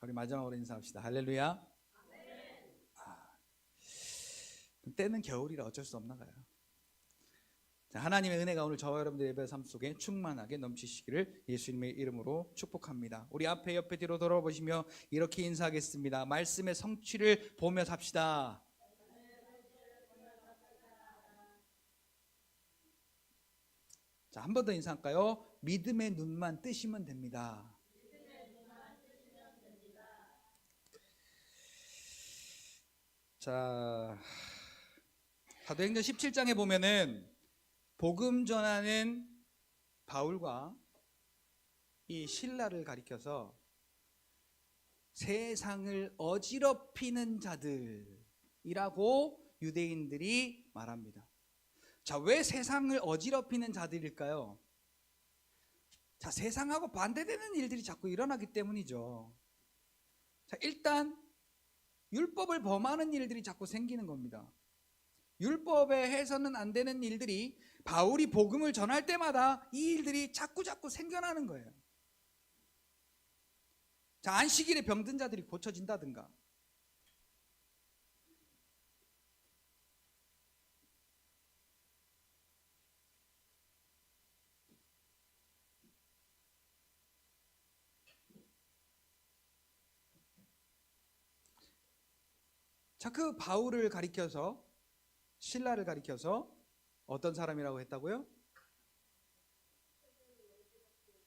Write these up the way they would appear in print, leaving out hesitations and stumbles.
우리 마지막으로 인사합시다. 할렐루야. 때는 겨울이라 어쩔 수 없나 봐요. 자, 하나님의 은혜가 오늘 저와 여러분들의 예배 삶 속에 충만하게 넘치시기를 예수님의 이름으로 축복합니다. 우리 앞에 옆에 뒤로 돌아보시며 이렇게 인사하겠습니다. 말씀의 성취를 보며 삽시다. 자, 한 번 더 인사할까요? 믿음의 눈만 뜨시면 됩니다. 자, 사도행전 17장에 보면은 복음 전하는 바울과 이 신라를 가리켜서 세상을 어지럽히는 자들이라고 유대인들이 말합니다. 자, 왜 세상을 어지럽히는 자들일까요? 자, 세상하고 반대되는 일들이 자꾸 일어나기 때문이죠. 자, 일단 율법을 범하는 일들이 자꾸 생기는 겁니다. 율법에 해서는 안 되는 일들이 바울이 복음을 전할 때마다 이 일들이 자꾸 생겨나는 거예요. 자, 안식일에 병든 자들이 고쳐진다든가, 자, 그 바울을 가리켜서 신라를 가리켜서 어떤 사람이라고 했다고요?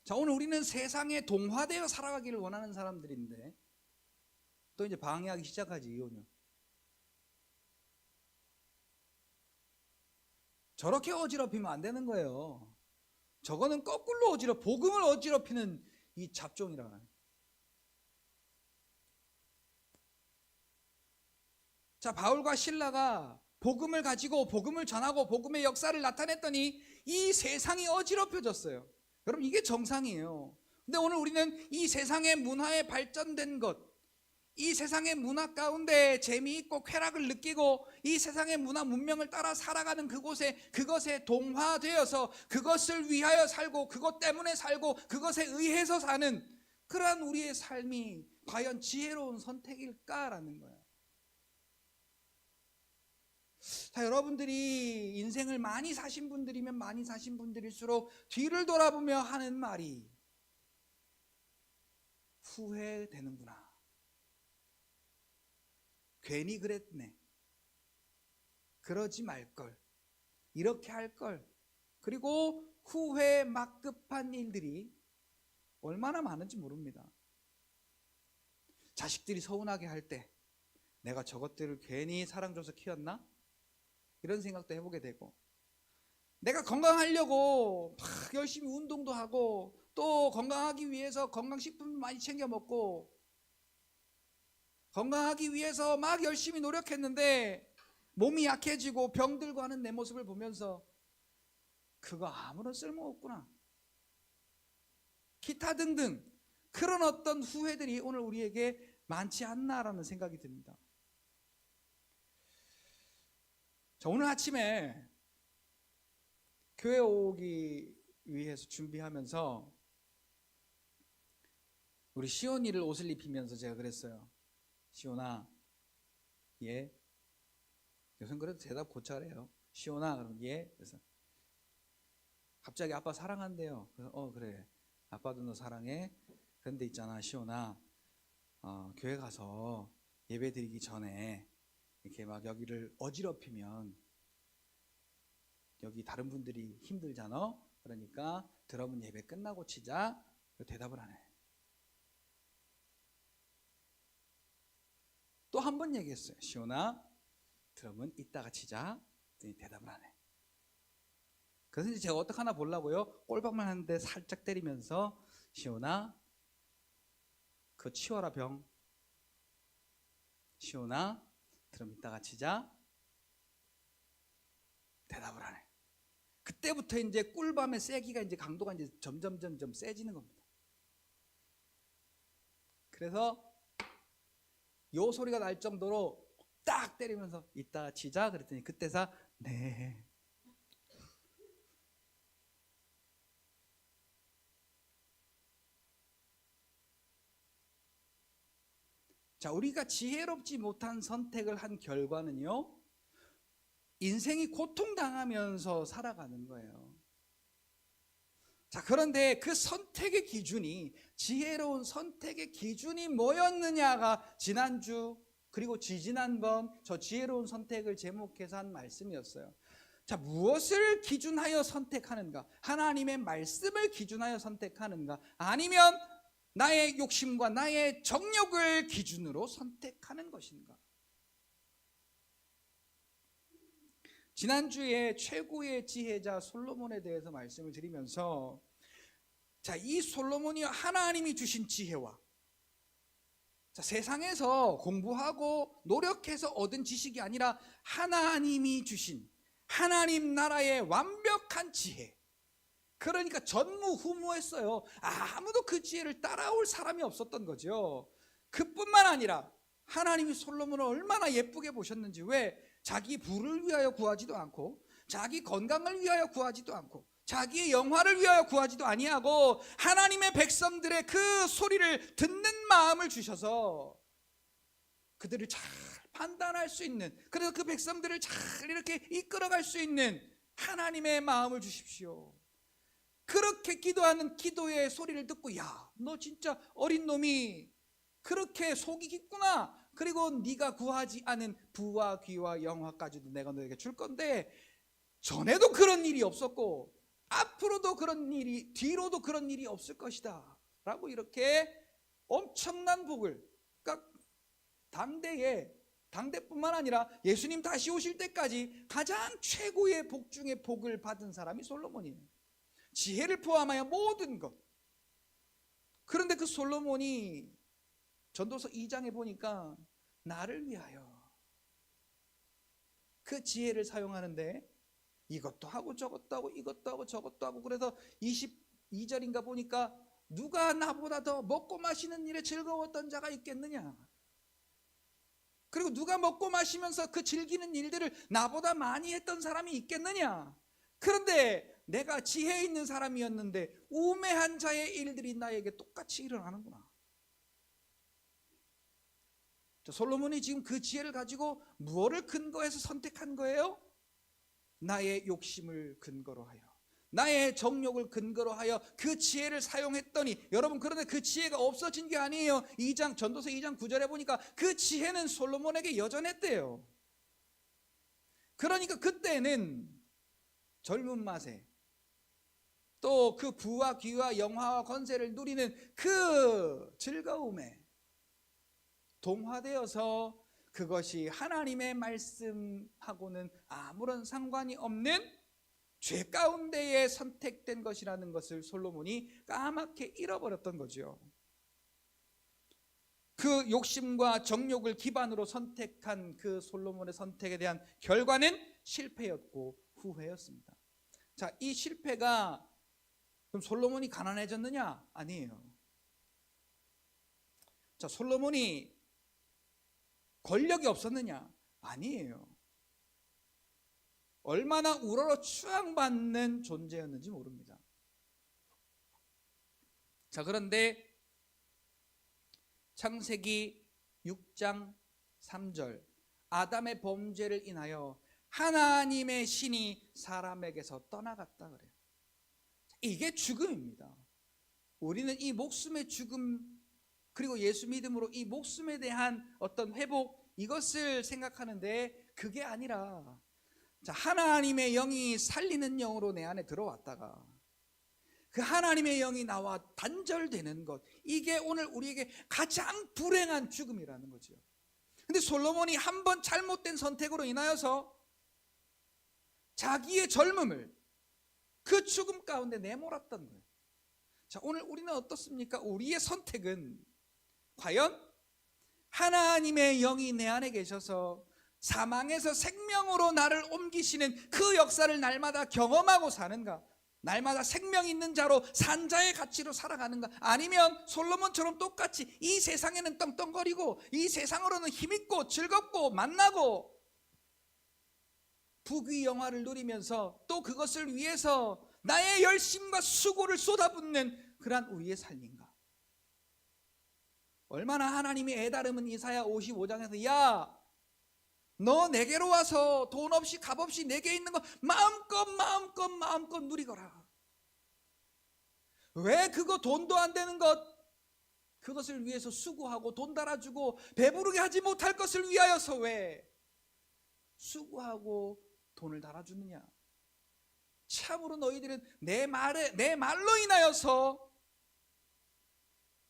자, 오늘 우리는 세상에 동화되어 살아가기를 원하는 사람들인데 또 이제 방해하기 시작하지, 이혼은. 저렇게 어지럽히면 안 되는 거예요. 저거는 거꾸로 복음을 어지럽히는 이 잡종이라. 자, 바울과 신라가 복음을 가지고 복음을 전하고 복음의 역사를 나타냈더니 이 세상이 어지럽혀졌어요. 여러분, 이게 정상이에요. 근데 오늘 우리는 이 세상의 문화에 발전된 것, 이 세상의 문화 가운데 재미있고 쾌락을 느끼고 이 세상의 문화 문명을 따라 살아가는 그것에 동화되어서 그것을 위하여 살고 그것 때문에 살고 그것에 의해서 사는 그러한 우리의 삶이 과연 지혜로운 선택일까라는 거예요. 자, 여러분들이 인생을 많이 사신 분들이면 많이 사신 분들일수록 뒤를 돌아보며 하는 말이 후회되는구나. 괜히 그랬네. 그러지 말걸. 이렇게 할걸. 그리고 후회 막급한 일들이 얼마나 많은지 모릅니다. 자식들이 서운하게 할 때 내가 저것들을 괜히 사랑 줘서 키웠나? 이런 생각도 해보게 되고, 내가 건강하려고 막 열심히 운동도 하고 또 건강하기 위해서 건강식품 많이 챙겨 먹고 건강하기 위해서 막 열심히 노력했는데 몸이 약해지고 병들고 하는 내 모습을 보면서 그거 아무런 쓸모없구나. 기타 등등 그런 어떤 후회들이 오늘 우리에게 많지 않나라는 생각이 듭니다. 자, 오늘 아침에 교회 오기 위해서 준비하면서 우리 시온이를 옷을 입히면서 제가 그랬어요. 시온아, 예. 요즘 그래도 대답 고찰해요. 시온아, 그럼 예. 그래서 갑자기 아빠 사랑한대요. 그래서 그래. 아빠도 너 사랑해. 그런데 있잖아, 시온아. 교회 가서 예배 드리기 전에 이렇게 막 여기를 어지럽히면 여기 다른 분들이 힘들잖아. 그러니까 드럼은 예배 끝나고 치자. 대답을 안 해. 또 한 번 얘기했어요. 시온아, 드럼은 이따가 치자. 대답을 안 해. 그래서 이제 제가 어떡하나 보려고요. 꼴박만 하는데 살짝 때리면서 시온아, 그거 치워라 병. 시온아, 드럼 이따가 치자. 대답을 안 해. 그때부터 이제 꿀밤의 세기가 이제 강도가 이제 점점 세지는 겁니다. 그래서 요 소리가 날 정도로 딱 때리면서 이따 치자 그랬더니 그때서 네. 자, 우리가 지혜롭지 못한 선택을 한 결과는요, 인생이 고통당하면서 살아가는 거예요. 자, 그런데 그 선택의 기준이, 지혜로운 선택의 기준이 뭐였느냐가 지난주 그리고 지지난번 저 지혜로운 선택을 제목해서 한 말씀이었어요. 자, 무엇을 기준하여 선택하는가? 하나님의 말씀을 기준하여 선택하는가? 아니면 나의 욕심과 나의 정욕을 기준으로 선택하는 것인가? 지난주에 최고의 지혜자 솔로몬에 대해서 말씀을 드리면서, 자, 이 솔로몬이 하나님이 주신 지혜와, 자, 세상에서 공부하고 노력해서 얻은 지식이 아니라 하나님이 주신 하나님 나라의 완벽한 지혜, 그러니까 전무후무했어요. 아무도 그 지혜를 따라올 사람이 없었던 거죠. 그뿐만 아니라 하나님이 솔로몬을 얼마나 예쁘게 보셨는지, 왜 자기 부를 위하여 구하지도 않고 자기 건강을 위하여 구하지도 않고 자기의 영화를 위하여 구하지도 아니하고 하나님의 백성들의 그 소리를 듣는 마음을 주셔서 그들을 잘 판단할 수 있는, 그래서 그 백성들을 잘 이렇게 이끌어갈 수 있는 하나님의 마음을 주십시오. 그렇게 기도하는 기도의 소리를 듣고, 야, 너 진짜 어린 놈이 그렇게 속이 깊구나. 그리고 네가 구하지 않은 부와 귀와 영화까지도 내가 너에게 줄 건데, 전에도 그런 일이 없었고 앞으로도 그런 일이, 뒤로도 그런 일이 없을 것이다 라고 이렇게 엄청난 복을, 그러니까 당대뿐만 아니라 예수님 다시 오실 때까지 가장 최고의 복 중에 복을 받은 사람이 솔로몬이에요. 지혜를 포함하여 모든 것. 그런데 그 솔로몬이 전도서 2장에 보니까 나를 위하여 그 지혜를 사용하는데 이것도 하고 저것도 하고 이것도 하고 저것도 하고, 그래서 22절인가 보니까 누가 나보다 더 먹고 마시는 일에 즐거웠던 자가 있겠느냐, 그리고 누가 먹고 마시면서 그 즐기는 일들을 나보다 많이 했던 사람이 있겠느냐. 그런데 내가 지혜 있는 사람이었는데 우매한 자의 일들이 나에게 똑같이 일어나는구나. 솔로몬이 지금 그 지혜를 가지고 무엇을 근거해서 선택한 거예요? 나의 욕심을 근거로 하여, 나의 정욕을 근거로 하여 그 지혜를 사용했더니, 여러분, 그런데 그 지혜가 없어진 게 아니에요. 전도서 2장 9절에 보니까 그 지혜는 솔로몬에게 여전했대요. 그러니까 그때는 젊은 맛에 또 그 부와 귀와 영화와 권세를 누리는 그 즐거움에 동화되어서 그것이 하나님의 말씀하고는 아무런 상관이 없는 죄 가운데에 선택된 것이라는 것을 솔로몬이 까맣게 잃어버렸던 거죠. 그 욕심과 정욕을 기반으로 선택한 그 솔로몬의 선택에 대한 결과는 실패였고 후회였습니다. 자, 이 실패가 그럼 솔로몬이 가난해졌느냐? 아니에요. 자, 솔로몬이 권력이 없었느냐? 아니에요. 얼마나 우러러 추앙받는 존재였는지 모릅니다. 자, 그런데 창세기 6장 3절, 아담의 범죄를 인하여 하나님의 신이 사람에게서 떠나갔다 그래요. 이게 죽음입니다. 우리는 이 목숨의 죽음, 그리고 예수 믿음으로 이 목숨에 대한 어떤 회복, 이것을 생각하는데 그게 아니라, 자, 하나님의 영이 살리는 영으로 내 안에 들어왔다가 그 하나님의 영이 나와 단절되는 것, 이게 오늘 우리에게 가장 불행한 죽음이라는 거죠. 근데 솔로몬이 한 번 잘못된 선택으로 인하여서 자기의 젊음을 그 죽음 가운데 내몰았던 거예요. 자, 오늘 우리는 어떻습니까? 우리의 선택은 과연 하나님의 영이 내 안에 계셔서 사망에서 생명으로 나를 옮기시는 그 역사를 날마다 경험하고 사는가? 날마다 생명 있는 자로 산 자의 가치로 살아가는가? 아니면 솔로몬처럼 똑같이 이 세상에는 떵떵거리고 이 세상으로는 힘있고 즐겁고 만나고 부귀 영화를 누리면서 또 그것을 위해서 나의 열심과 수고를 쏟아붓는 그러한 우리의 삶인가? 얼마나 하나님이 애다름은 이사야 55장에서 야, 너 내게로 와서 돈 없이 값 없이 내게 있는 거 마음껏 누리거라. 왜 그거 돈도 안 되는 것, 그것을 위해서 수고하고 돈 달아주고 배부르게 하지 못할 것을 위하여서 왜 수고하고 돈을 달아주느냐? 참으로 너희들은 내 말로 인하여서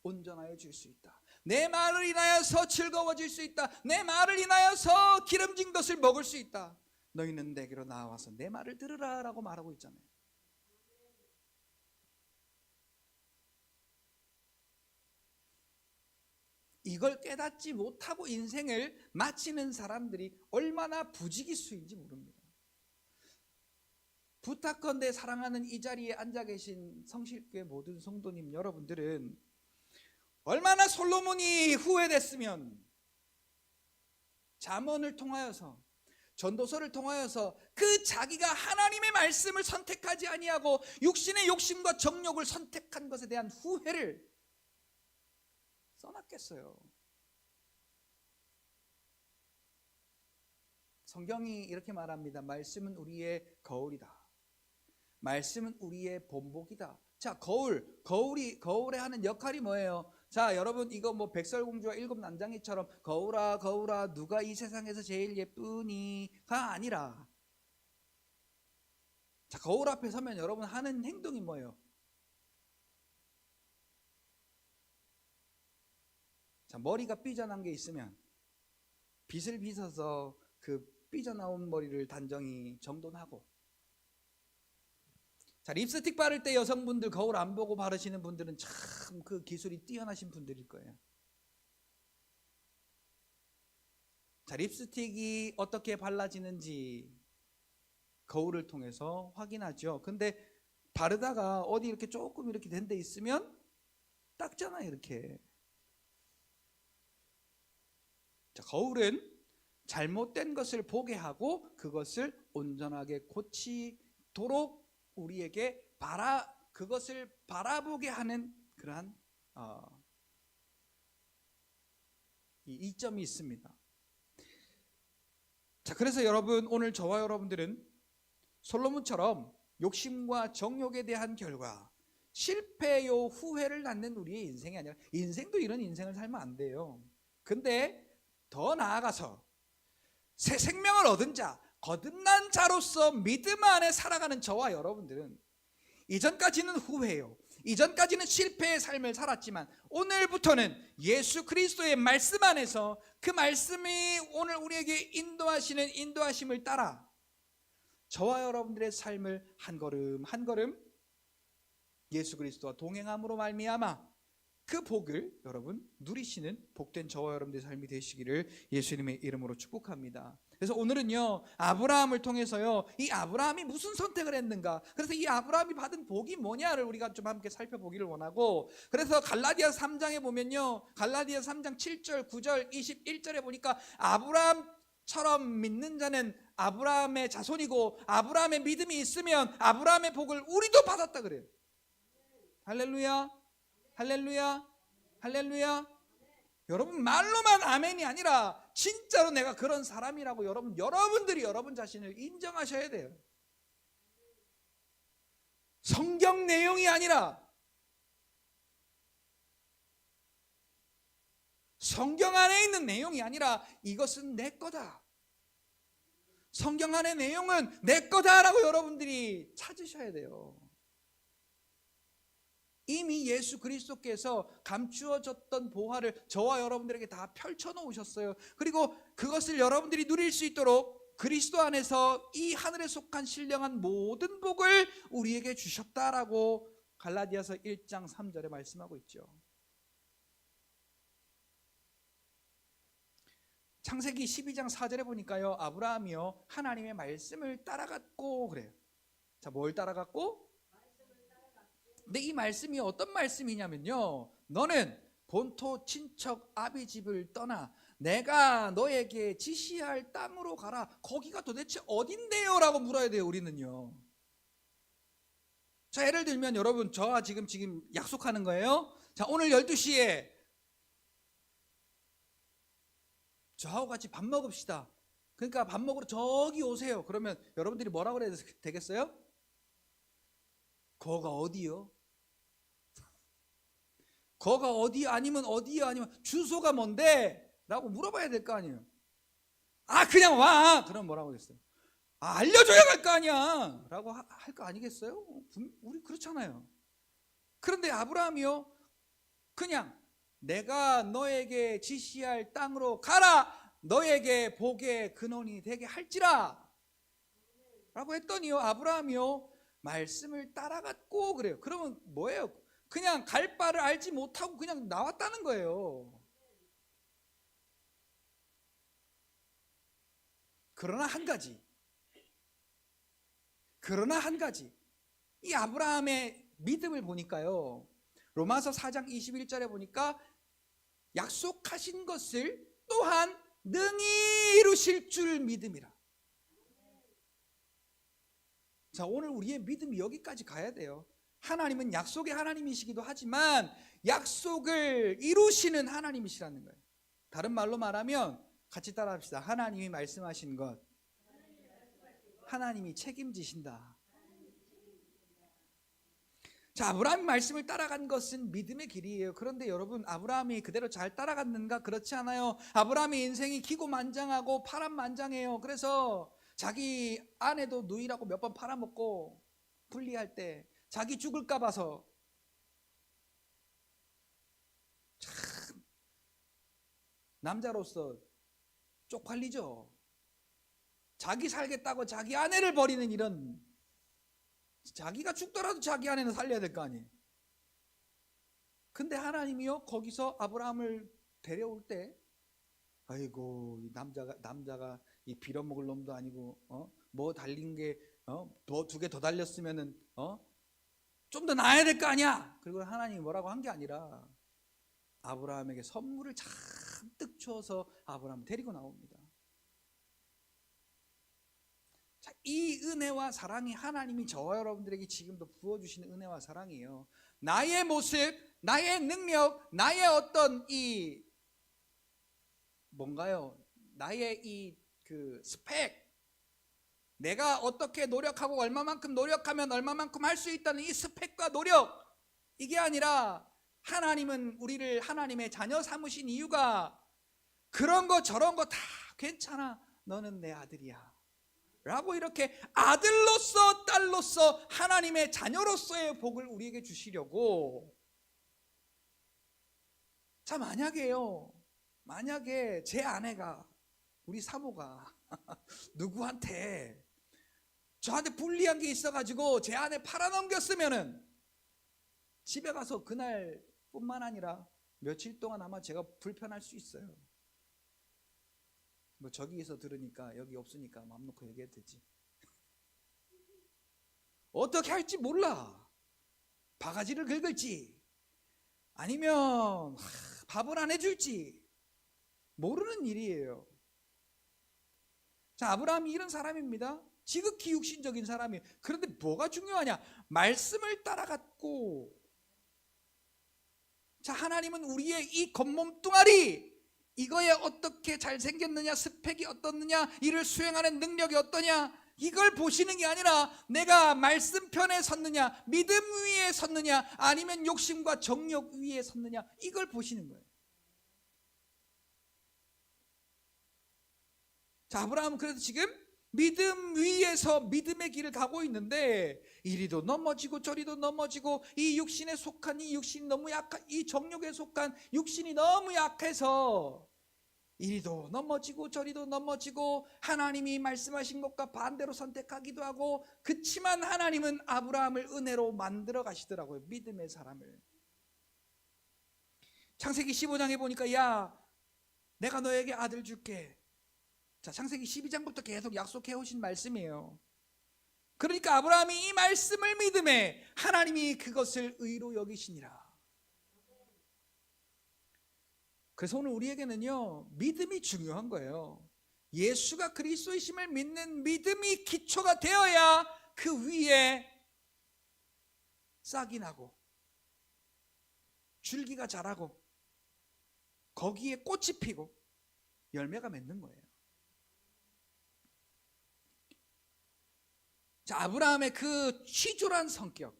온전하여질 수 있다. 내 말을 인하여서 즐거워질 수 있다. 내 말을 인하여서 기름진 것을 먹을 수 있다. 너희는 내게로 나와서 내 말을 들으라 라고 말하고 있잖아요. 이걸 깨닫지 못하고 인생을 마치는 사람들이 얼마나 부지기수인지 모릅니다. 부탁건대 사랑하는 이 자리에 앉아 계신 성실교회 모든 성도님 여러분들은 얼마나 솔로몬이 후회됐으면 잠언을 통하여서, 전도서를 통하여서 그 자기가 하나님의 말씀을 선택하지 아니하고 육신의 욕심과 정욕을 선택한 것에 대한 후회를 써놨겠어요. 성경이 이렇게 말합니다. 말씀은 우리의 거울이다. 말씀은 우리의 본보기다. 자, 거울에 하는 역할이 뭐예요? 자, 여러분, 이거 뭐 백설공주와 일곱 난장이처럼 거울아 거울아 누가 이 세상에서 제일 예쁘니가 아니라, 자, 거울 앞에 서면 여러분 하는 행동이 뭐예요? 자, 머리가 삐져난 게 있으면 빗을 빗어서 그 삐져나온 머리를 단정히 정돈하고, 자, 립스틱 바를 때 여성분들 거울 안 보고 바르시는 분들은 참 그 기술이 뛰어나신 분들일 거예요. 자, 립스틱이 어떻게 발라지는지 거울을 통해서 확인하죠. 근데 바르다가 어디 이렇게 조금 이렇게 된 데 있으면 닦잖아요, 이렇게. 자, 거울은 잘못된 것을 보게 하고 그것을 온전하게 고치도록 우리에게 그것을 바라보게 하는 그러한 이 이점이 있습니다. 자, 그래서 여러분, 오늘 저와 여러분들은 솔로몬처럼 욕심과 정욕에 대한 결과, 실패요 후회를 낳는 우리의 인생이 아니라, 인생도 이런 인생을 살면 안 돼요. 근데 더 나아가서 새 생명을 얻은 자, 거듭난 자로서 믿음 안에 살아가는 저와 여러분들은 이전까지는 후회요, 이전까지는 실패의 삶을 살았지만 오늘부터는 예수 그리스도의 말씀 안에서 그 말씀이 오늘 우리에게 인도하시는 인도하심을 따라 저와 여러분들의 삶을 한 걸음 한 걸음 예수 그리스도와 동행함으로 말미암아 그 복을 여러분 누리시는 복된 저와 여러분들의 삶이 되시기를 예수님의 이름으로 축복합니다. 그래서 오늘은요, 아브라함을 통해서요, 이 아브라함이 무슨 선택을 했는가, 그래서 이 아브라함이 받은 복이 뭐냐를 우리가 좀 함께 살펴보기를 원하고, 그래서 갈라디아서 3장에 보면요, 갈라디아서 3장 7절 9절 21절에 보니까 아브라함처럼 믿는 자는 아브라함의 자손이고 아브라함의 믿음이 있으면 아브라함의 복을 우리도 받았다 그래요. 할렐루야, 할렐루야, 할렐루야. 여러분, 말로만 아멘이 아니라 진짜로 내가 그런 사람이라고 여러분들이 여러분 자신을 인정하셔야 돼요. 성경 내용이 아니라 성경 안에 있는 내용이 아니라 이것은 내 거다, 성경 안의 내용은 내 거다라고 여러분들이 찾으셔야 돼요. 이미 예수 그리스도께서 감추어졌던 보화를 저와 여러분들에게 다 펼쳐놓으셨어요. 그리고 그것을 여러분들이 누릴 수 있도록 그리스도 안에서 이 하늘에 속한 신령한 모든 복을 우리에게 주셨다라고 갈라디아서 1장 3절에 말씀하고 있죠. 창세기 12장 4절에 보니까요, 아브라함이요 하나님의 말씀을 따라갔고 그래요. 자, 뭘 따라갔고? 근데 이 말씀이 어떤 말씀이냐면요, 너는 본토 친척 아비 집을 떠나 내가 너에게 지시할 땅으로 가라. 거기가 도대체 어딘데요? 라고 물어야 돼요, 우리는요. 자, 예를 들면 여러분, 저와 지금 약속하는 거예요. 자, 오늘 12시에 저하고 같이 밥 먹읍시다. 그러니까 밥 먹으러 저기 오세요. 그러면 여러분들이 뭐라고 그래야 되겠어요? 거가 어디요? 거가 어디 아니면 어디요? 아니면 주소가 뭔데? 라고 물어봐야 될 거 아니에요. 아 그냥 와. 그럼 뭐라고 그랬어요? 아, 알려줘야 갈 거 아니야 라고 할 거 아니겠어요? 우리 그렇잖아요. 그런데 아브라함이요 그냥 내가 너에게 지시할 땅으로 가라. 너에게 복의 근원이 되게 할지라 라고 했더니요 아브라함이요 말씀을 따라갔고 그래요. 그러면 뭐예요? 그냥 갈 바를 알지 못하고 그냥 나왔다는 거예요. 그러나 한 가지 이 아브라함의 믿음을 보니까요 로마서 4장 21절에 보니까 약속하신 것을 또한 능히 이루실 줄 믿음이라. 자, 오늘 우리의 믿음이 여기까지 가야 돼요. 하나님은 약속의 하나님이시기도 하지만 약속을 이루시는 하나님이시라는 거예요. 다른 말로 말하면 같이 따라합시다. 하나님이 말씀하신 것 하나님이 책임지신다. 자, 아브라함이 말씀을 따라간 것은 믿음의 길이에요. 그런데 여러분 아브라함이 그대로 잘 따라갔는가? 그렇지 않아요. 아브라함의 인생이 기고만장하고 파란만장해요. 그래서 자기 아내도 누이라고 몇 번 팔아먹고 분리할 때 자기 죽을까 봐서 참 남자로서 쪽팔리죠. 자기 살겠다고 자기 아내를 버리는 이런, 자기가 죽더라도 자기 아내는 살려야 될 거 아니에요. 근데 하나님이요 거기서 아브라함을 데려올 때 아이고 이 남자가 이 빌어먹을 놈도 아니고 뭐 달린 게 뭐 2개 더 달렸으면은 좀 더 나아야 될 거 아니야. 그리고 하나님이 뭐라고 한 게 아니라 아브라함에게 선물을 잔뜩 줘서 아브라함을 데리고 나옵니다. 자, 이 은혜와 사랑이 하나님이 저와 여러분들에게 지금도 부어주시는 은혜와 사랑이에요. 나의 모습, 나의 능력, 나의 어떤 이 뭔가요? 나의 이 그 스펙, 내가 어떻게 노력하고 얼마만큼 노력하면 얼마만큼 할 수 있다는 이 스펙과 노력, 이게 아니라 하나님은 우리를 하나님의 자녀 삼으신 이유가 그런 거 저런 거 다 괜찮아, 너는 내 아들이야 라고 이렇게 아들로서 딸로서 하나님의 자녀로서의 복을 우리에게 주시려고. 자, 만약에 제 아내가, 우리 사모가 누구한테 저한테 불리한 게 있어가지고 제 아내 팔아넘겼으면은 집에 가서 그날 뿐만 아니라 며칠 동안 아마 제가 불편할 수 있어요. 뭐 저기에서 들으니까 여기 없으니까 마음 놓고 얘기해도 되지. 어떻게 할지 몰라. 바가지를 긁을지 아니면 밥을 안 해줄지 모르는 일이에요. 자, 아브라함이 이런 사람입니다. 지극히 육신적인 사람이에요. 그런데 뭐가 중요하냐? 말씀을 따라갔고. 자, 하나님은 우리의 이 겉몸뚱아리, 이거에 어떻게 잘생겼느냐, 스펙이 어떻느냐, 이를 수행하는 능력이 어떠냐, 이걸 보시는 게 아니라 내가 말씀편에 섰느냐, 믿음 위에 섰느냐, 아니면 욕심과 정욕 위에 섰느냐, 이걸 보시는 거예요. 자, 아브라함은 그래도 지금 믿음 위에서 믿음의 길을 가고 있는데 이리도 넘어지고 저리도 넘어지고, 이 육신에 속한 이 육신이 너무 약한, 이 정욕에 속한 육신이 너무 약해서 이리도 넘어지고 저리도 넘어지고 하나님이 말씀하신 것과 반대로 선택하기도 하고. 그치만 하나님은 아브라함을 은혜로 만들어 가시더라고요. 믿음의 사람을. 창세기 15장에 보니까 야 내가 너에게 아들 줄게. 자, 창세기 12장부터 계속 약속해 오신 말씀이에요. 그러니까 아브라함이 이 말씀을 믿음에 하나님이 그것을 의로 여기시니라. 그래서 오늘 우리에게는요 믿음이 중요한 거예요. 예수가 그리스도이심을 믿는 믿음이 기초가 되어야 그 위에 싹이 나고 줄기가 자라고 거기에 꽃이 피고 열매가 맺는 거예요. 자, 아브라함의 그 치졸한 성격,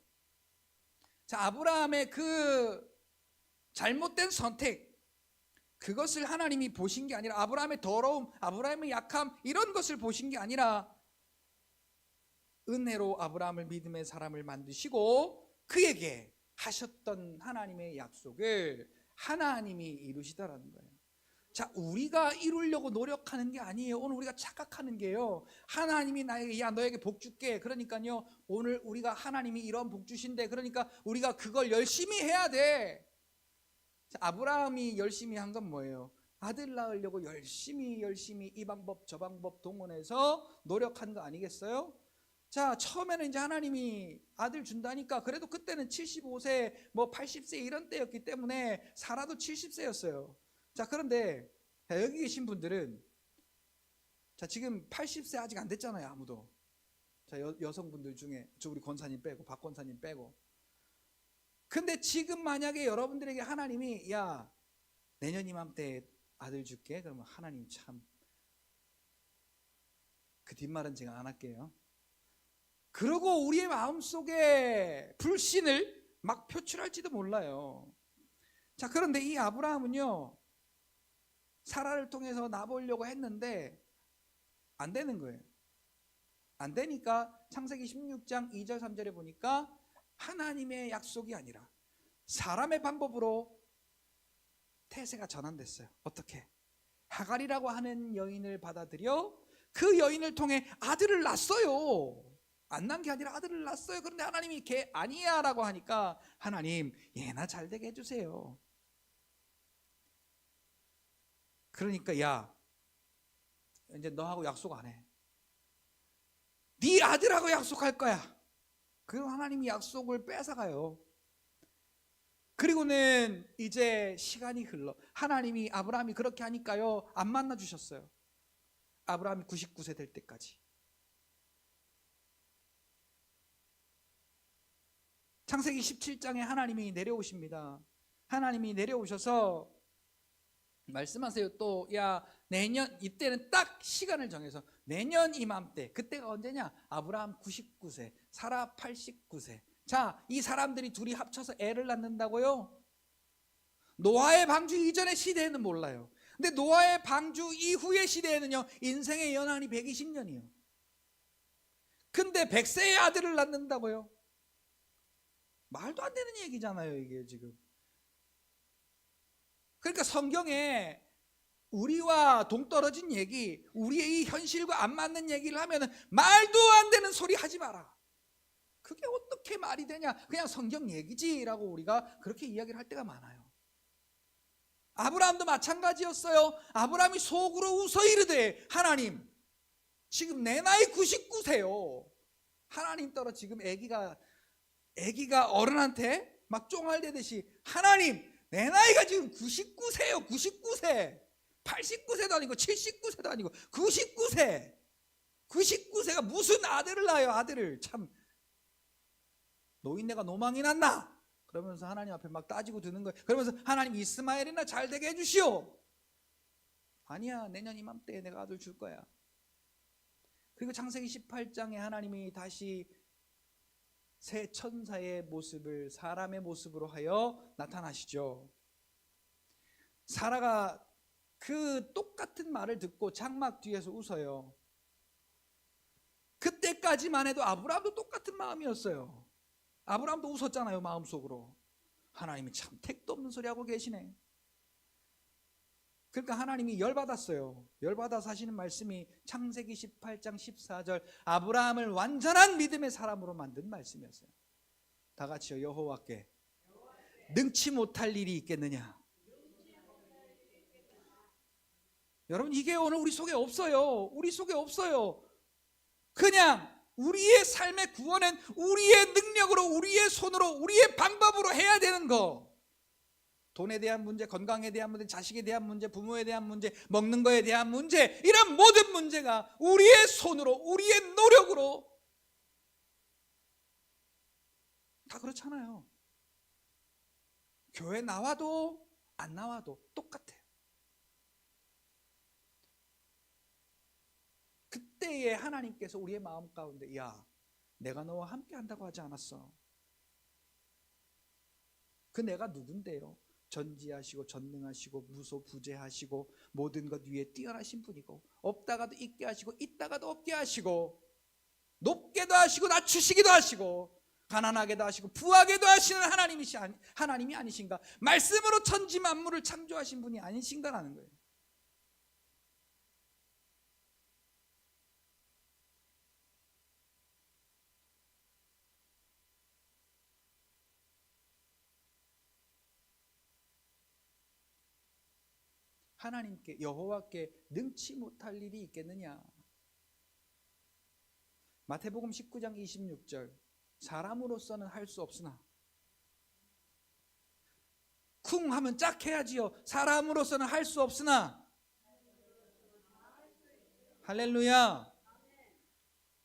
자, 아브라함의 그 잘못된 선택, 그것을 하나님이 보신 게 아니라, 아브라함의 더러움, 아브라함의 약함, 이런 것을 보신 게 아니라 은혜로 아브라함을 믿음의 사람을 만드시고 그에게 하셨던 하나님의 약속을 하나님이 이루시더라는 거예요. 자, 우리가 이루려고 노력하는 게 아니에요. 오늘 우리가 착각하는 게요, 하나님이 나에게 야 너에게 복 줄게, 그러니까요 오늘 우리가 하나님이 이런 복 주신대, 그러니까 우리가 그걸 열심히 해야 돼. 자, 아브라함이 열심히 한 건 뭐예요? 아들 낳으려고 열심히 이 방법 저 방법 동원해서 노력한 거 아니겠어요? 자, 처음에는 이제 하나님이 아들 준다니까, 그래도 그때는 75세 뭐 80세 이런 때였기 때문에 사라도 70세였어요. 자, 그런데 여기 계신 분들은, 자, 지금 80세 아직 안 됐잖아요, 아무도. 자, 여성분들 중에 저 우리 권사님 빼고, 박 권사님 빼고. 근데 지금 만약에 여러분들에게 하나님이 야 내년 이맘때 아들 줄게, 그러면 하나님 참, 그 뒷말은 제가 안 할게요. 그러고 우리의 마음속에 불신을 막 표출할지도 몰라요. 자, 그런데 이 아브라함은요, 사라를 통해서 낳아보려고 했는데 안 되는 거예요. 안 되니까 창세기 16장 2절 3절에 보니까 하나님의 약속이 아니라 사람의 방법으로 태세가 전환됐어요. 어떻게? 하갈이라고 하는 여인을 받아들여 그 여인을 통해 아들을 낳았어요. 안 난 게 아니라 아들을 낳았어요. 그런데 하나님이 걔 아니야 라고 하니까 하나님 얘나 잘 되게 해주세요. 그러니까 야 이제 너하고 약속 안 해. 네 아들하고 약속할 거야. 그리고 하나님이 약속을 뺏어가요. 그리고는 이제 시간이 흘러 하나님이 아브라함이 그렇게 하니까요 안 만나 주셨어요. 아브라함이 99세 될 때까지. 창세기 17장에 하나님이 내려오십니다. 하나님이 내려오셔서 말씀하세요. 또 야 내년, 이때는 딱 시간을 정해서 내년 이맘때, 그때가 언제냐? 아브라함 99세, 사라 89세. 자, 이 사람들이 둘이 합쳐서 애를 낳는다고요? 노아의 방주 이전의 시대에는 몰라요. 근데 노아의 방주 이후의 시대에는요 인생의 연한이 120년이요. 근데 100세의 아들을 낳는다고요? 말도 안 되는 얘기잖아요 이게 지금. 그러니까 성경에 우리와 동떨어진 얘기, 우리의 이 현실과 안 맞는 얘기를 하면은 말도 안 되는 소리 하지 마라. 그게 어떻게 말이 되냐? 그냥 성경 얘기지라고 우리가 그렇게 이야기를 할 때가 많아요. 아브라함도 마찬가지였어요. 아브라함이 속으로 웃어 이르되 하나님 지금 내 나이 99세요. 하나님 따라 지금 애기가 어른한테 막 쫑알대듯이 하나님 내 나이가 지금 99세요. 99세. 89세도 아니고 79세도 아니고 99세. 99세가 무슨 아들을 낳아요. 아들을. 참 노인네가 노망이 났나? 그러면서 하나님 앞에 막 따지고 드는 거예요. 그러면서 하나님 이스마엘이나 잘 되게 해주시오. 아니야 내년 이맘때에 내가 아들 줄 거야. 그리고 창세기 18장에 하나님이 다시 새 천사의 모습을 사람의 모습으로 하여 나타나시죠. 사라가 그 똑같은 말을 듣고 장막 뒤에서 웃어요. 그때까지만 해도 아브라함도 똑같은 마음이었어요. 아브라함도 웃었잖아요 마음속으로. 하나님이 참 택도 없는 소리 하고 계시네. 그러니까 하나님이 열받았어요. 열받아서 하시는 말씀이 창세기 18장 14절 아브라함을 완전한 믿음의 사람으로 만든 말씀이었어요. 다 같이요. 여호와께 능치 못할 일이 있겠느냐. 여러분 이게 오늘 우리 속에 없어요. 우리 속에 없어요. 그냥 우리의 삶의 구원은 우리의 능력으로, 우리의 손으로, 우리의 방법으로 해야 되는 거. 돈에 대한 문제, 건강에 대한 문제, 자식에 대한 문제, 부모에 대한 문제, 먹는 거에 대한 문제, 이런 모든 문제가 우리의 손으로, 우리의 노력으로 다 그렇잖아요. 교회 나와도 안 나와도 똑같아요. 그때에 하나님께서 우리의 마음 가운데 야 내가 너와 함께 한다고 하지 않았어. 그 내가 누군데요? 전지하시고 전능하시고 무소부재하시고 모든 것 위에 뛰어나신 분이고, 없다가도 있게 하시고 있다가도 없게 하시고, 높게도 하시고 낮추시기도 하시고, 가난하게도 하시고 부하게도 하시는 하나님이 아니신가? 말씀으로 천지 만물을 창조하신 분이 아니신가라는 거예요. 하나님께, 여호와께 능치 못할 일이 있겠느냐? 마태복음 19장 26절, 사람으로서는 할 수 없으나, 쿵 하면 짝 해야지요. 사람으로서는 할 수 없으나, 할렐루야.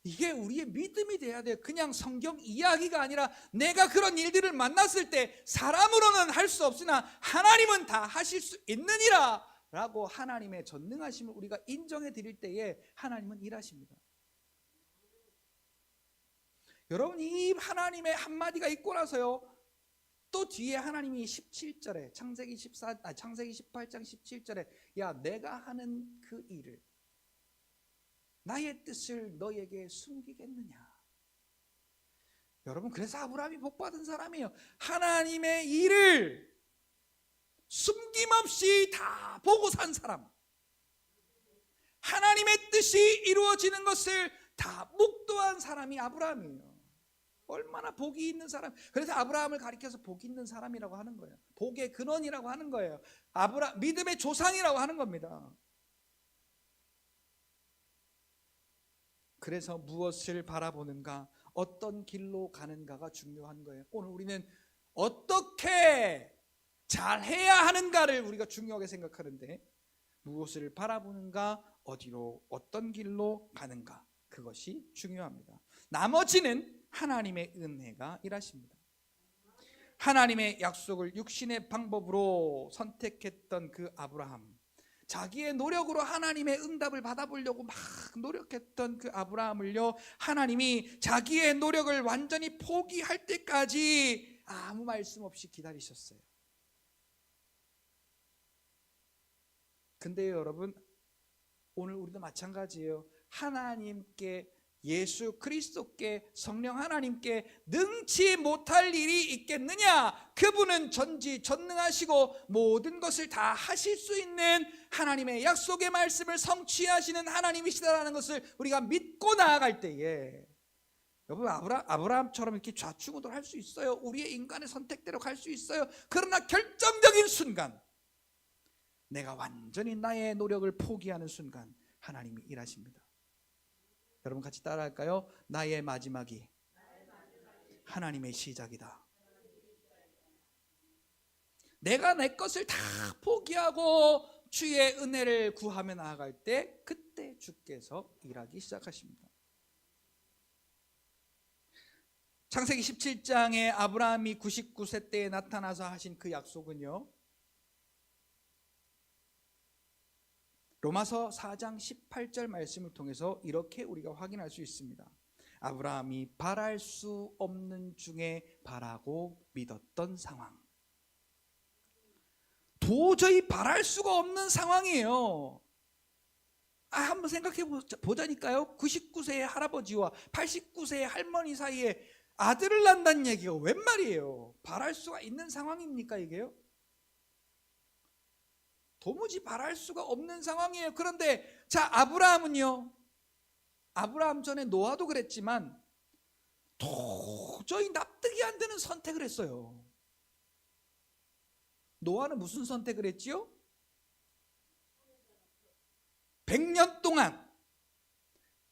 이게 우리의 믿음이 돼야 돼요. 그냥 성경 이야기가 아니라 내가 그런 일들을 만났을 때 사람으로는 할 수 없으나 하나님은 다 하실 수 있느니라 라고 하나님의 전능하심을 우리가 인정해 드릴 때에 하나님은 일하십니다. 여러분, 이 하나님의 한마디가 있고 나서요, 또 뒤에 하나님이 17절에 창세기 18장 17절에 야, 내가 하는 그 일을, 나의 뜻을 너에게 숨기겠느냐? 여러분, 그래서 아브라함이 복받은 사람이에요. 하나님의 일을 숨김없이 다 보고 산 사람, 하나님의 뜻이 이루어지는 것을 다 목도한 사람이 아브라함이에요. 얼마나 복이 있는 사람. 그래서 아브라함을 가리켜서 복 있는 사람이라고 하는 거예요. 복의 근원이라고 하는 거예요. 믿음의 조상이라고 하는 겁니다. 그래서 무엇을 바라보는가, 어떤 길로 가는가가 중요한 거예요. 오늘 우리는 어떻게 잘해야 하는가를 우리가 중요하게 생각하는데, 무엇을 바라보는가, 어디로, 어떤 길로 가는가, 그것이 중요합니다. 나머지는 하나님의 은혜가 일하십니다. 하나님의 약속을 육신의 방법으로 선택했던 그 아브라함, 자기의 노력으로 하나님의 응답을 받아보려고 막 노력했던 그 아브라함을요, 하나님이 자기의 노력을 완전히 포기할 때까지 아무 말씀 없이 기다리셨어요. 근데 여러분, 오늘 우리도 마찬가지예요. 하나님께, 예수 그리스도께, 성령 하나님께 능치 못할 일이 있겠느냐? 그분은 전지전능하시고 모든 것을 다 하실 수 있는 하나님의 약속의 말씀을 성취하시는 하나님이시다라는 것을 우리가 믿고 나아갈 때에, 여러분, 아브라함처럼 이렇게 좌충우돌 할 수 있어요. 우리의 인간의 선택대로 갈 수 있어요. 그러나 결정적인 순간, 내가 완전히 나의 노력을 포기하는 순간 하나님이 일하십니다. 여러분, 같이 따라할까요? 나의 마지막이 하나님의 시작이다. 내가 내 것을 다 포기하고 주의 은혜를 구하며 나아갈 때, 그때 주께서 일하기 시작하십니다. 창세기 17장에 아브라함이 99세 때에 나타나서 하신 그 약속은요, 로마서 4장 18절 말씀을 통해서 이렇게 우리가 확인할 수 있습니다. 아브라함이 바랄 수 없는 중에 바라고 믿었던 상황. 도저히 바랄 수가 없는 상황이에요. 한번 생각해 보자니까요. 99세의 할아버지와 89세의 할머니 사이에 아들을 낳는다는 얘기가 웬 말이에요? 바랄 수가 있는 상황입니까, 이게요? 도무지 바랄 수가 없는 상황이에요. 그런데 자, 아브라함은요, 아브라함 전에 노아도 그랬지만 도저히 납득이 안 되는 선택을 했어요. 노아는 무슨 선택을 했지요? 100년 동안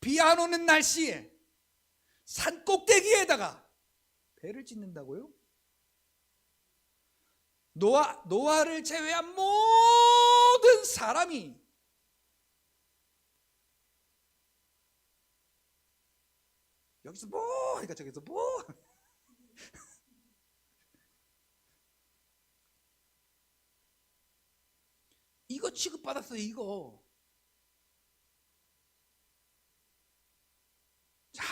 비 안 오는 날씨에 산 꼭대기에다가 배를 짓는다고요? 노아를 제외한 모든 사람이 여기서 뭐 하니까 저기서 뭐 이거 취급받았어요. 이거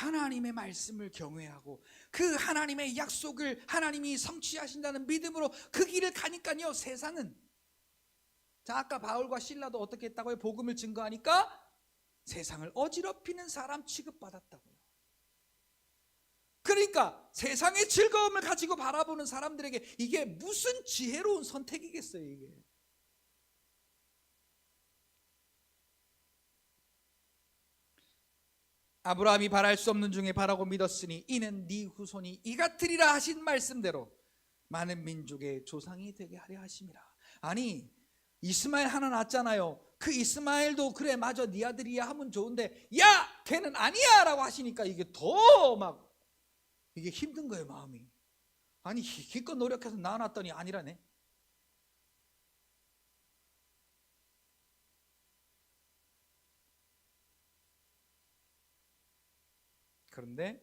하나님의 말씀을 경외하고 그 하나님의 약속을 하나님이 성취하신다는 믿음으로 그 길을 가니까요, 세상은, 자, 아까 바울과 실라도 어떻게 했다고요? 복음을 증거하니까 세상을 어지럽히는 사람 취급받았다고요. 그러니까 세상의 즐거움을 가지고 바라보는 사람들에게 이게 무슨 지혜로운 선택이겠어요, 이게. 아브라함이 바랄 수 없는 중에 바라고 믿었으니 이는 네 후손이 이 같으리라 하신 말씀대로 많은 민족의 조상이 되게 하려 하심이라. 아니, 이스마엘 하나 낳았잖아요. 그 이스마엘도 그래 맞아 네 아들이야 하면 좋은데, 야 걔는 아니야 라고 하시니까 이게 더 막 이게 힘든 거예요, 마음이. 아니, 기껏 노력해서 낳아놨더니 아니라네. 그런데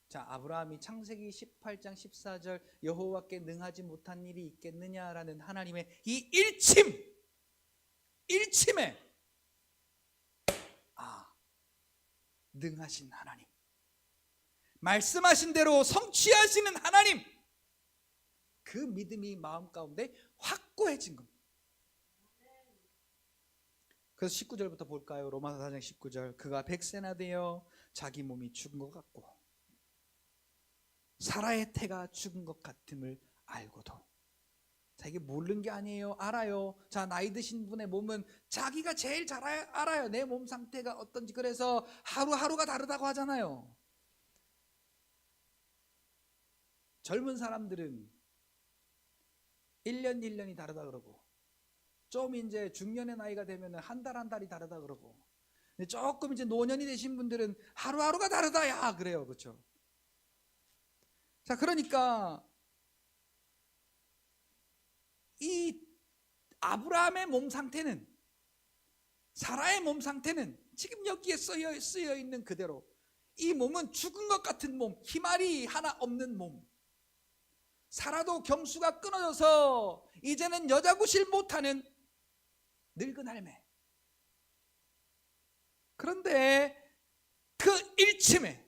자, 아브라함이 창세기 18장 14절 여호와께 능하지 못한 일이 있겠느냐라는 하나님의 이 일침에 능하신 하나님, 말씀하신 대로 성취하시는 하나님, 그 믿음이 마음 가운데 확고해진 겁니다. 그래서 19절부터 볼까요? 로마서 4장 19절. 그가 100세나 되어 자기 몸이 죽은 것 같고 사라의 태가 죽은 것 같음을 알고도. 자, 이게 모르는 게 아니에요. 알아요. 자, 나이 드신 분의 몸은 자기가 제일 잘 알아요. 내 몸 상태가 어떤지. 그래서 하루하루가 다르다고 하잖아요. 젊은 사람들은 1년 1년이 다르다 그러고, 좀 이제 중년의 나이가 되면 한 달 한 달이 다르다 그러고, 조금 이제 노년이 되신 분들은 하루하루가 다르다 야 그래요. 그렇죠? 자, 그러니까 이 아브라함의 몸 상태는, 사라의 몸 상태는 지금 여기에 쓰여 있는 그대로 이 몸은 죽은 것 같은 몸, 희말이 하나 없는 몸. 사라도 경수가 끊어져서 이제는 여자 구실 못하는 늙은 할매. 그런데 그 일침에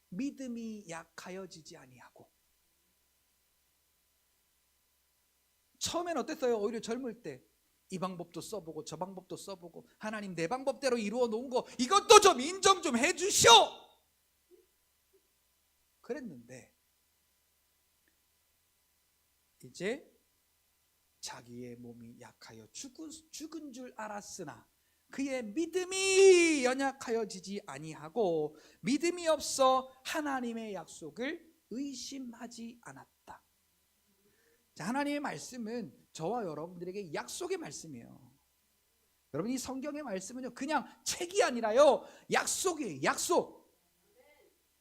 믿음이 약하여지지 아니하고, 처음엔 어땠어요? 오히려 젊을 때 이 방법도 써보고 저 방법도 써보고 하나님 내 방법대로 이루어 놓은 거 이것도 좀 인정 좀 해주시오 그랬는데, 이제 자기의 몸이 약하여 죽은 줄 알았으나 그의 믿음이 연약하여지지 아니하고 믿음이 없어 하나님의 약속을 의심하지 않았다. 자, 하나님의 말씀은 저와 여러분들에게 약속의 말씀이에요. 여러분, 이 성경의 말씀은요 그냥 책이 아니라요 약속이에요. 약속.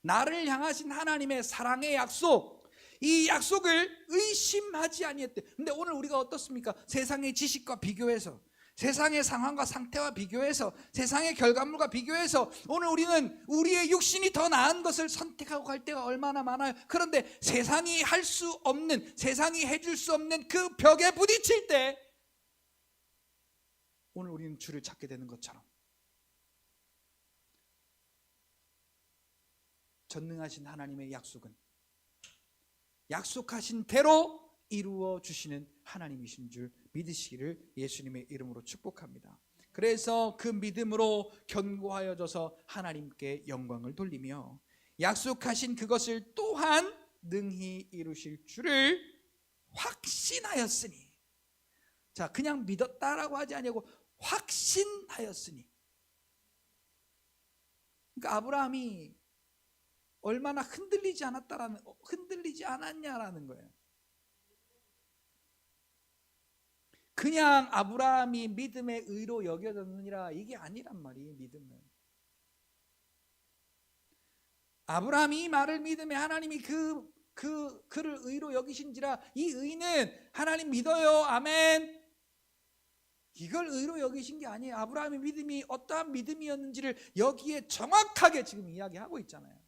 나를 향하신 하나님의 사랑의 약속. 이 약속을 의심하지 아니했대. 근데 오늘 우리가 어떻습니까? 세상의 지식과 비교해서, 세상의 상황과 상태와 비교해서, 세상의 결과물과 비교해서 오늘 우리는 우리의 육신이 더 나은 것을 선택하고 갈 때가 얼마나 많아요. 그런데 세상이 할 수 없는, 세상이 해줄 수 없는 그 벽에 부딪힐 때 오늘 우리는 주를 찾게 되는 것처럼 전능하신 하나님의 약속은 약속하신 대로 이루어 주시는 하나님이신 줄 믿으시기를 예수님의 이름으로 축복합니다. 그래서 그 믿음으로 견고하여져서 하나님께 영광을 돌리며 약속하신 그것을 또한 능히 이루실 줄을 확신하였으니. 자, 그냥 믿었다라고 하지 아니고 확신하였으니. 그러니까 아브라함이 얼마나 흔들리지 않았냐라는 거예요. 그냥 아브라함이 믿음의 의로 여겨졌느니라 이게 아니란 말이에요. 믿음은 아브라함이 이 말을 믿음에 하나님이 그를 의로 여기신지라, 이 의는 하나님 믿어요 아멘 이걸 의로 여기신 게 아니에요. 아브라함의 믿음이 어떠한 믿음이었는지를 여기에 정확하게 지금 이야기하고 있잖아요.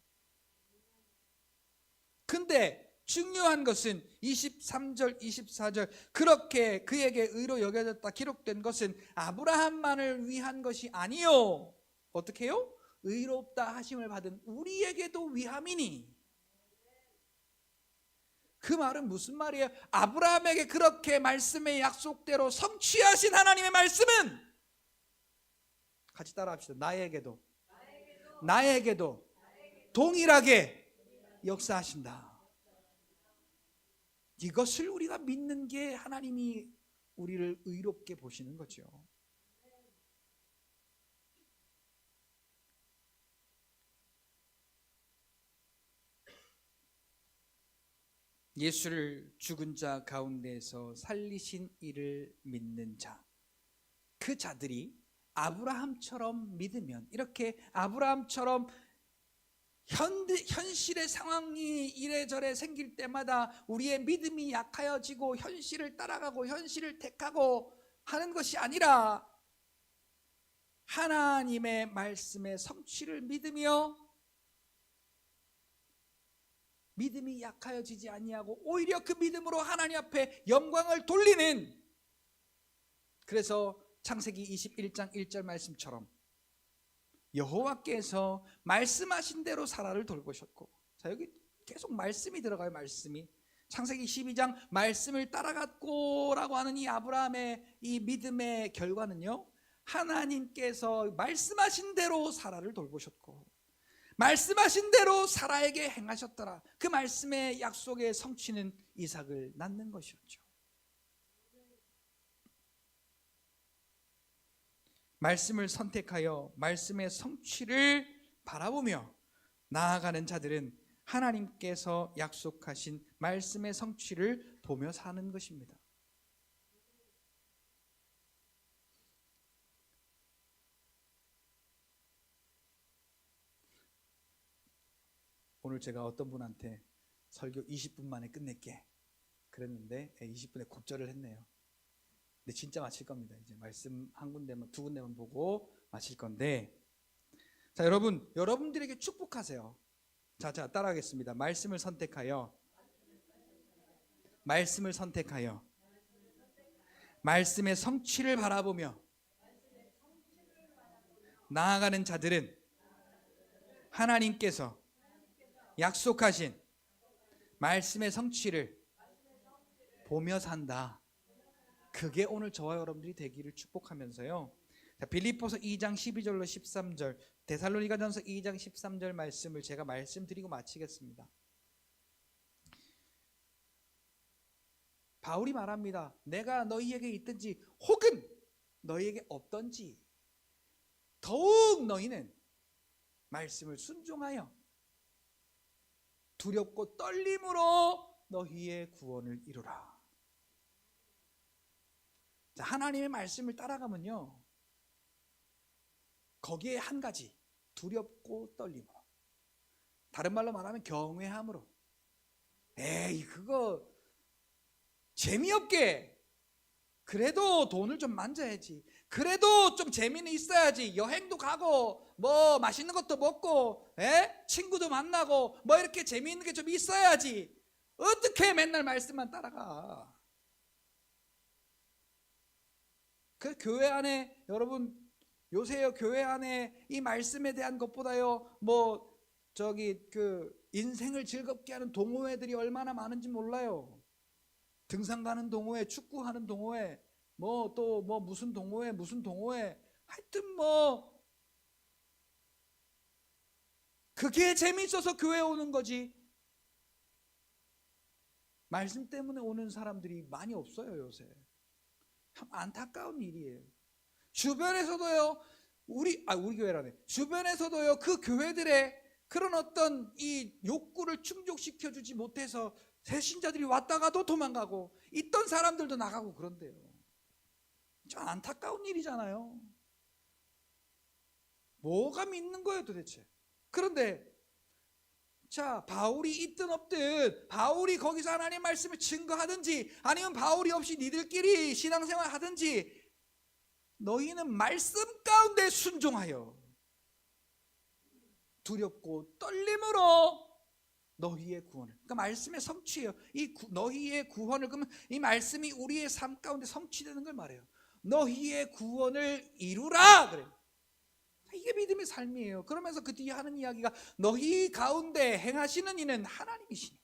근데 중요한 것은 23절 24절 그렇게 그에게 의로 여겨졌다 기록된 것은 아브라함만을 위한 것이 아니요. 어떻게 해요? 의롭다 하심을 받은 우리에게도 위함이니. 그 말은 무슨 말이에요? 아브라함에게 그렇게 말씀의 약속대로 성취하신 하나님의 말씀은, 같이 따라합시다. 나에게도 동일하게 역사하신다. 이것을 우리가 믿는 게 하나님이 우리를 의롭게 보시는 거죠. 예수를 죽은 자 가운데서 살리신 이를 믿는 자, 그 자들이 아브라함처럼 믿으면, 이렇게 아브라함처럼 현실의 상황이 이래저래 생길 때마다 우리의 믿음이 약하여지고 현실을 따라가고 현실을 택하고 하는 것이 아니라 하나님의 말씀의 성취를 믿으며 믿음이 약하여지지 아니하고 오히려 그 믿음으로 하나님 앞에 영광을 돌리는, 그래서 창세기 21장 1절 말씀처럼 여호와께서 말씀하신 대로 사라를 돌보셨고, 자, 여기 계속 말씀이 들어가요. 말씀이 창세기 12장 말씀을 따라갔고 라고 하는 이 아브라함의 이 믿음의 결과는요, 하나님께서 말씀하신 대로 사라를 돌보셨고 말씀하신 대로 사라에게 행하셨더라. 그 말씀의 약속의 성취는 이삭을 낳는 것이었죠. 말씀을 선택하여 말씀의 성취를 바라보며 나아가는 자들은 하나님께서 약속하신 말씀의 성취를 보며 사는 것입니다. 오늘 제가 어떤 분한테 설교 20분 만에 끝낼게 그랬는데 20분에 곱절을 했네요. 근데 진짜 마칠 겁니다. 이제 말씀 한 군데만, 두 군데만 보고 마칠 건데, 자, 여러분들에게 축복하세요. 자, 따라하겠습니다. 말씀을 선택하여 말씀의 성취를 바라보며 나아가는 자들은 하나님께서 약속하신 말씀의 성취를 보며 산다. 그게 오늘 저와 여러분들이 되기를 축복하면서요, 자, 빌립보서 2장 12절로 13절, 데살로니가전서 2장 13절 말씀을 제가 말씀드리고 마치겠습니다. 바울이 말합니다. 내가 너희에게 있든지 혹은 너희에게 없든지 더욱 너희는 말씀을 순종하여 두렵고 떨림으로 너희의 구원을 이루라. 자, 하나님의 말씀을 따라가면요, 거기에 한 가지, 두렵고 떨림으로, 다른 말로 말하면 경외함으로. 에이, 그거 재미없게, 그래도 돈을 좀 만져야지, 그래도 좀 재미는 있어야지, 여행도 가고 뭐 맛있는 것도 먹고 친구도 만나고 뭐 이렇게 재미있는 게 좀 있어야지, 어떻게 맨날 말씀만 따라가. 그 교회 안에, 여러분 요새요, 교회 안에 이 말씀에 대한 것보다요, 뭐 그 인생을 즐겁게 하는 동호회들이 얼마나 많은지 몰라요. 등산 가는 동호회, 축구하는 동호회, 뭐 또 뭐 무슨 동호회, 하여튼 뭐 그게 재미있어서 교회 오는 거지, 말씀 때문에 오는 사람들이 많이 없어요 요새. 참 안타까운 일이에요. 주변에서도요, 우리 교회라네, 주변에서도요, 그 교회들의 그런 어떤 이 욕구를 충족시켜 주지 못해서 새신자들이 왔다가도 도망가고 있던 사람들도 나가고 그런데요. 참 안타까운 일이잖아요. 뭐가 믿는 거예요 도대체? 그런데 자, 바울이 있든 없든, 바울이 거기서 하나님 말씀을 증거하든지 아니면 바울이 없이 니들끼리 신앙생활 하든지, 너희는 말씀 가운데 순종하여 두렵고 떨림으로 너희의 구원을, 그러니까 말씀의 성취예요. 너희의 구원을, 그러면 이 말씀이 우리의 삶 가운데 성취되는 걸 말해요. 너희의 구원을 이루라 그래요. 이게 믿음의 삶이에요. 그러면서 그 뒤에 하는 이야기가 너희 가운데 행하시는 이는 하나님이시니,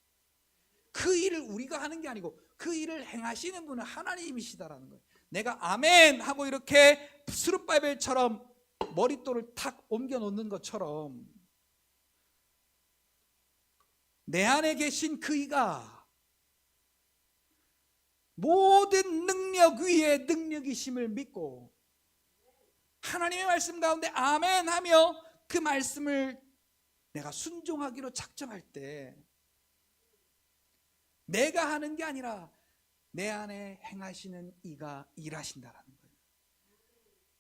그 일을 우리가 하는 게 아니고 그 일을 행하시는 분은 하나님이시다라는 거예요. 내가 아멘 하고 이렇게 스룹바벨처럼 머릿돌을 탁 옮겨 놓는 것처럼 내 안에 계신 그이가 모든 능력 위에 능력이심을 믿고 하나님의 말씀 가운데 아멘 하며 그 말씀을 내가 순종하기로 작정할 때 내가 하는 게 아니라 내 안에 행하시는 이가 일하신다라는 거예요.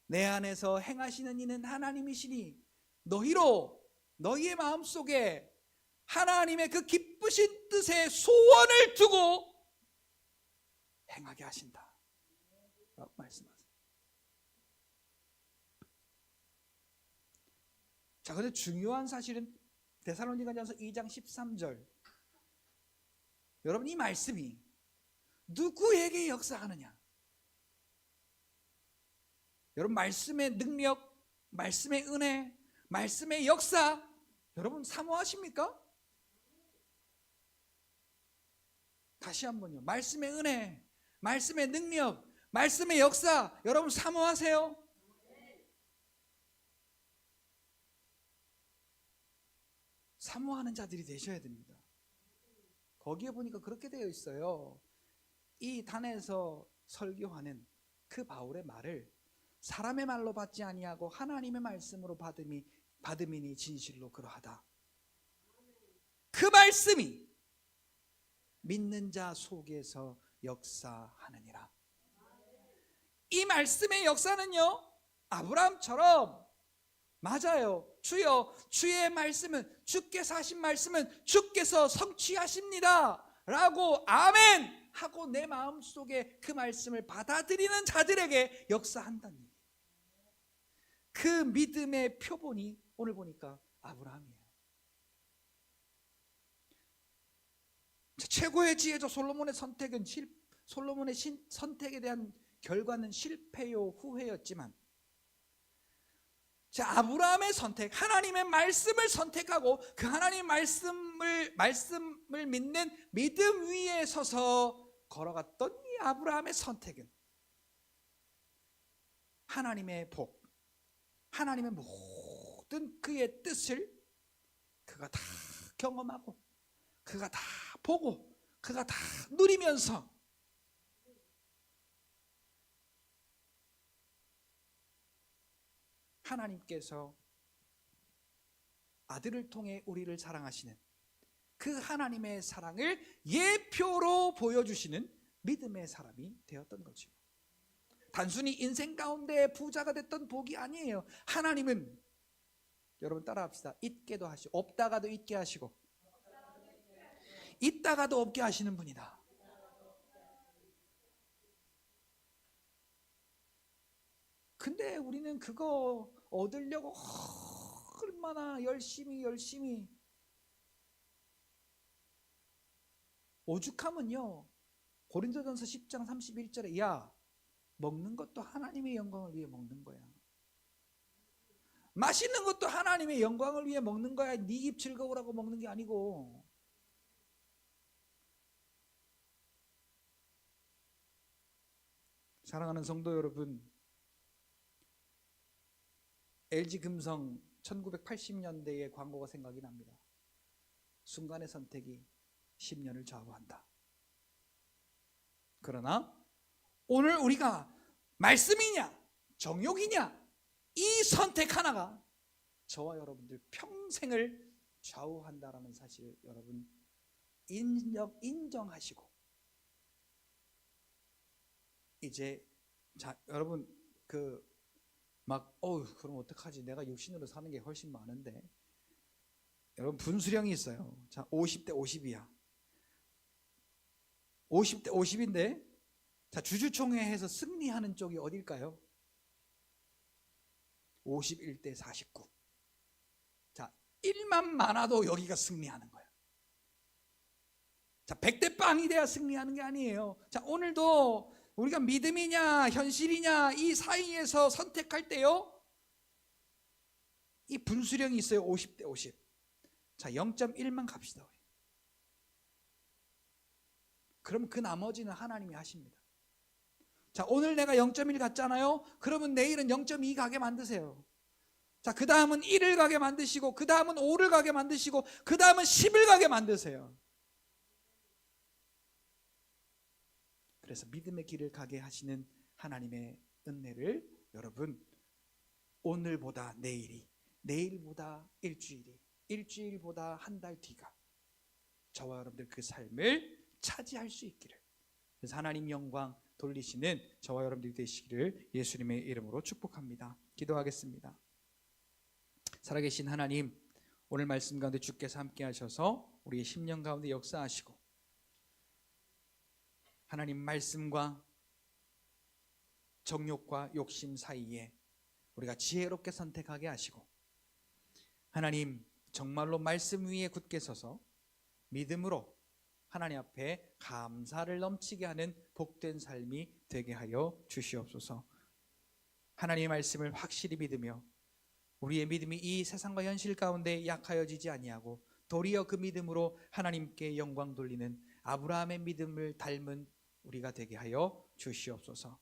내 안에서 행하시는 이는 하나님이시니 너희로 너희의 마음속에 하나님의 그 기쁘신 뜻의 소원을 두고 행하게 하신다 라고 말씀하세요. 자, 근데 중요한 사실은 데살로니가전서 2장 13절, 여러분 이 말씀이 누구에게 역사하느냐? 여러분 말씀의 능력, 말씀의 은혜, 말씀의 역사 여러분 사모하십니까? 다시 한번요. 말씀의 은혜, 말씀의 능력, 말씀의 역사 여러분 사모하세요? 사모하는 자들이 되셔야 됩니다. 거기에 보니까 그렇게 되어 있어요. 이 단에서 설교하는 그 바울의 말을 사람의 말로 받지 아니하고 하나님의 말씀으로 받음이니 진실로 그러하다. 그 말씀이 믿는 자 속에서 역사하느니라. 이 말씀의 역사는요, 아브라함처럼 맞아요. 주여, 주의 말씀은, 주께서 하신 말씀은 주께서 성취하십니다 라고 아멘 하고 내 마음속에 그 말씀을 받아들이는 자들에게 역사한다는 얘기예요. 그 믿음의 표본이 오늘 보니까 아브라함이에요. 최고의 지혜자 솔로몬의 선택은 솔로몬의 선택에 대한 결과는 실패요 후회였지만, 자, 아브라함의 선택, 하나님의 말씀을 선택하고 그 하나님의 말씀을 믿는 믿음 위에 서서 걸어갔던 이 아브라함의 선택은 하나님의 복, 하나님의 모든 그의 뜻을 그가 다 경험하고 그가 다 보고 그가 다 누리면서 하나님께서 아들을 통해 우리를 사랑하시는 그 하나님의 사랑을 예표로 보여주시는 믿음의 사람이 되었던 거죠. 단순히 인생 가운데 부자가 됐던 복이 아니에요. 하나님은 여러분 따라합시다. 있게도 하시고 없다가도 있게 하시고 있다가도 없게 하시는 분이다. 근데 우리는 그거 얻으려고 얼마나 열심히 오죽하면요, 고린도전서 10장 31절에 야, 먹는 것도 하나님의 영광을 위해 먹는 거야. 마시는 것도 하나님의 영광을 위해 먹는 거야. 네 입 즐거우라고 먹는 게 아니고. 사랑하는 성도 여러분, LG금성 1980년대의 광고가 생각이 납니다. 순간의 선택이 10년을 좌우한다. 그러나 오늘 우리가 말씀이냐 정욕이냐 이 선택 하나가 저와 여러분들 평생을 좌우한다라는 사실 여러분 인정하시고, 이제 자 여러분 그럼 어떡하지? 내가 육신으로 사는 게 훨씬 많은데. 여러분 분수령이 있어요. 자, 50대 50이야. 50대 50인데 자, 주주총회에서 승리하는 쪽이 어딜까요? 51대 49. 자, 1만 많아도 여기가 승리하는 거야. 자, 100대 빵이 돼야 승리하는 게 아니에요. 자, 오늘도 우리가 믿음이냐 현실이냐 이 사이에서 선택할 때요, 이 분수령이 있어요. 50대 50. 자, 0.1만 갑시다. 우리. 그럼 그 나머지는 하나님이 하십니다. 자, 오늘 내가 0.1 갔잖아요. 그러면 내일은 0.2 가게 만드세요. 자, 그 다음은 1을 가게 만드시고, 그 다음은 5를 가게 만드시고, 그 다음은 10을 가게 만드세요. 그래서 믿음의 길을 가게 하시는 하나님의 은혜를 여러분, 오늘보다 내일이, 내일보다 일주일이, 일주일보다 한 달 뒤가 저와 여러분들 그 삶을 차지할 수 있기를, 그래서 하나님 영광 돌리시는 저와 여러분들이 되시기를 예수님의 이름으로 축복합니다. 기도하겠습니다. 살아계신 하나님, 오늘 말씀 가운데 주께서 함께 하셔서 우리의 심령 가운데 역사하시고, 하나님 말씀과 정욕과 욕심 사이에 우리가 지혜롭게 선택하게 하시고, 하나님 정말로 말씀 위에 굳게 서서 믿음으로 하나님 앞에 감사를 넘치게 하는 복된 삶이 되게 하여 주시옵소서. 하나님의 말씀을 확실히 믿으며 우리의 믿음이 이 세상과 현실 가운데 약하여지지 아니하고 도리어 그 믿음으로 하나님께 영광 돌리는 아브라함의 믿음을 닮은 우리가 되게 하여 주시옵소서.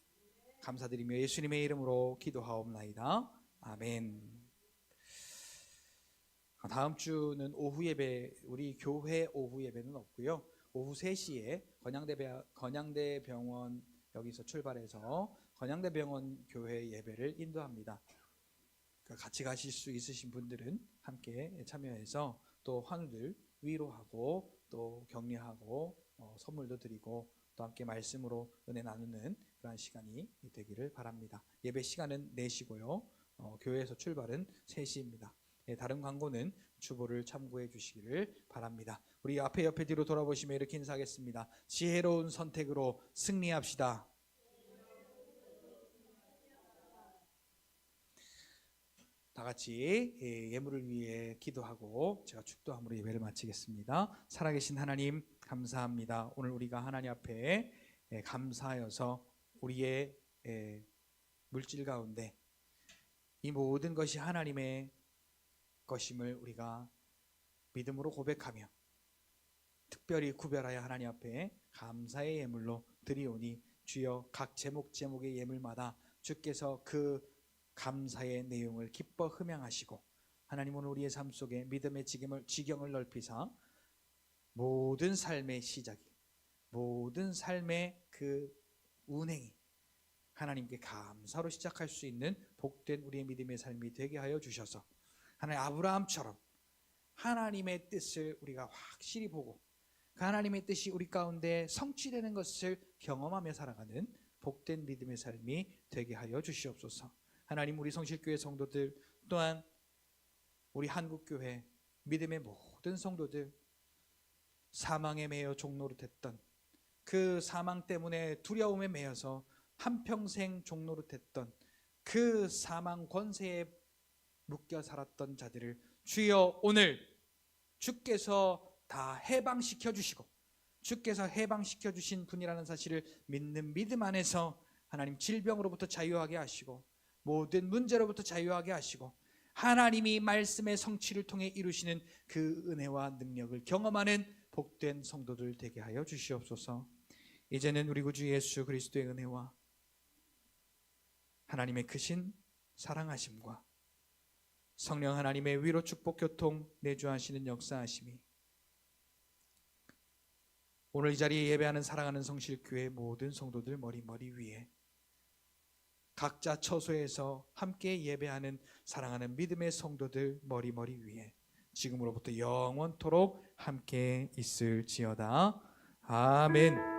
감사드리며 예수님의 이름으로 기도하옵나이다. 아멘. 다음 주는 오후 예배, 우리 교회 오후 예배는 없고요. 오후 3시에 건양대병원 여기서 출발해서 건양대병원 교회 예배를 인도합니다. 같이 가실 수 있으신 분들은 함께 참여해서 또 환우들 위로하고 또 격려하고 선물도 드리고 또 함께 말씀으로 은혜 나누는 그런 시간이 되기를 바랍니다. 예배 시간은 4시고요. 교회에서 출발은 3시입니다. 다른 광고는 주보를 참고해 주시기를 바랍니다. 우리 앞에 옆에 뒤로 돌아보시며 이렇게 인사하겠습니다. 지혜로운 선택으로 승리합시다. 다 같이 예물을 위해 기도하고 제가 축도함으로 예배를 마치겠습니다. 살아계신 하나님 감사합니다. 오늘 우리가 하나님 앞에 감사하여서 우리의 물질 가운데 이 모든 것이 하나님의 것임을 우리가 믿음으로 고백하며 특별히 구별하여 하나님 앞에 감사의 예물로 드리오니 주여 각 제목의 예물마다 주께서 그 감사의 내용을 기뻐 흠양하시고 하나님은 우리의 삶 속에 믿음의 지경을 넓히사 모든 삶의 시작이, 모든 삶의 그 운행이 하나님께 감사로 시작할 수 있는 복된 우리의 믿음의 삶이 되게 하여 주셔서 하나님 아브라함처럼 하나님의 뜻을 우리가 확실히 보고 그 하나님의 뜻이 우리 가운데 성취되는 것을 경험하며 살아가는 복된 믿음의 삶이 되게 하여 주시옵소서. 하나님, 우리 성실교회 성도들 또한 우리 한국교회 믿음의 모든 성도들, 사망에 매여 종노릇했던 그 사망 때문에 두려움에 매여서 한평생 종노릇했던 그 사망 권세에 묶여 살았던 자들을 주여 오늘 주께서 다 해방시켜 주시고 주께서 해방시켜 주신 분이라는 사실을 믿는 믿음 안에서 하나님 질병으로부터 자유하게 하시고 모든 문제로부터 자유하게 하시고 하나님이 말씀의 성취를 통해 이루시는 그 은혜와 능력을 경험하는 복된 성도들 되게 하여 주시옵소서. 이제는 우리 구주 예수 그리스도의 은혜와 하나님의 크신 사랑하심과 성령 하나님의 위로 축복 교통 내주하시는 역사하심이 오늘 이 자리에 예배하는 사랑하는 성실교회 모든 성도들 머리 위에 각자 처소에서 함께 예배하는 사랑하는 믿음의 성도들 머리 위에 지금으로부터 영원토록 함께 있을지어다. 아멘.